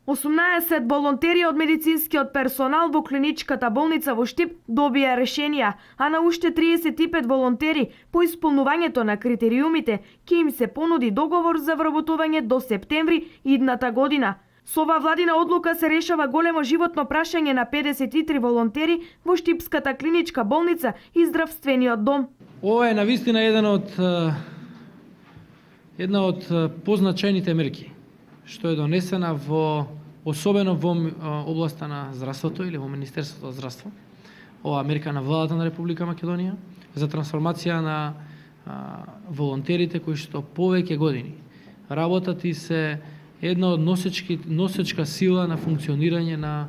18 волонтери од медицинскиот персонал во клиничката болница во Штип добија решенија, а на уште 35 волонтери по исполнувањето на критериумите ќе им се понуди договор за вработување до септември идната година. Со ова владина одлука се решава големо животно прашање на 53 волонтери во Штипската клиничка болница и здравствениот дом. Ова е навистина една од позначајните мерки што е донесена особено во областа на здравството или во Министерството за здравство. Ова мерка на владата на Република Македонија за трансформација на волонтерите кои што повеќе години работат и се една од носечка сила на функционирање на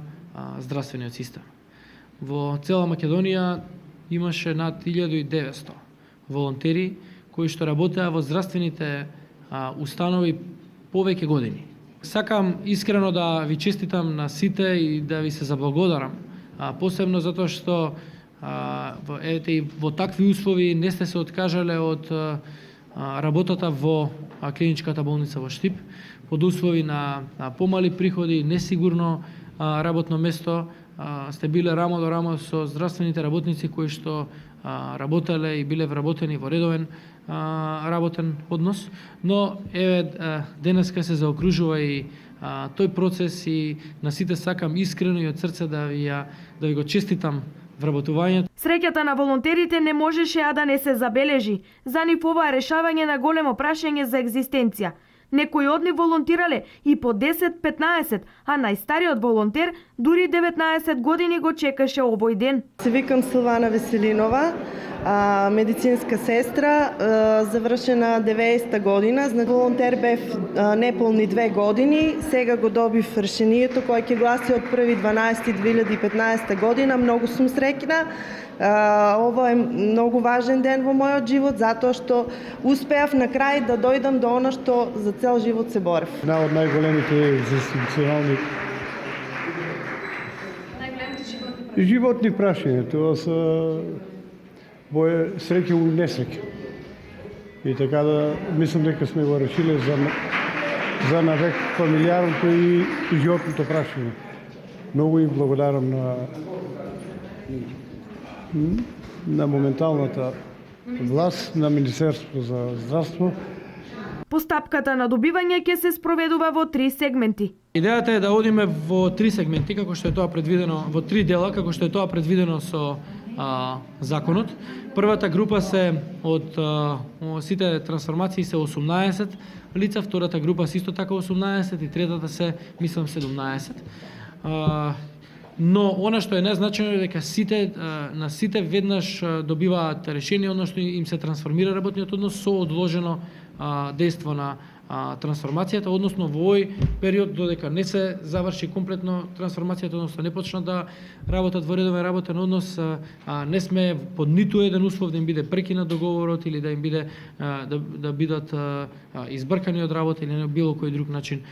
здравствениот систем. Во цела Македонија имаше над 1900 волонтери кои што работеа во здравствените установи повеќе години. Сакам искрено да ви честитам на сите и да ви се заблагодарам, посебно затоа што во такви услови не сте се откажале од работата во клиничката болница во Штип, под услови на помали приходи, несигурно работно место, сте биле рамо до рамо со здравствените работници кои што работеле и биле вработени во редовен работен однос, но денеска се заокружува и тој процес и на сите сакам искрено и од срце да ви го честитам вработувањето. Среќата на волонтерите не можеше да не се забележи. За нив ова е решавање на големо прашање за екзистенција. Некои од нив волонтирале и по 10-15, а најстариот волонтер дури 19 години го чекаше овој ден. Се викам Силвана Веселинова, медицинска сестра, завршена 90-та година. Волонтер бев неполни 2 години. Сега го добив решението кој ќе гласи од 1.12.2015 година. Многу сум среќна. Ова е многу важен ден во мојот живот, затоа што успеав на крај да дојдам до она што за цел живот се борев. Една од најголемите екзистенцијални животни прашања, тоа се среќа или несреќа. И така да мислам дека сме го решиле за навек фамилиарното и животното прашање. Многу им благодарам на моменталната власт, на Министерството за здравство. Постапката на добивање ќе се спроведува во 3 сегменти. Идејата е да одиме во 3 сегменти, како што е тоа предвидено, во 3 дела, како што е тоа предвидено со законот. Првата група се од сите трансформации се 18 лица, втората група се исто така 18 и третата се, мислам, 17. Но она што е најзначајно е дека на сите веднаш добиваат решение, односно им се трансформира работниот однос со одложено дејство на трансформацијата, односно во овој период додека не се заврши комплетно трансформацијата, односно не почна да работат во редовен работен однос, не сме под ниту еден услов да им биде прекинат договорот или да им биде да бидат избркани од работа или на било кој друг начин.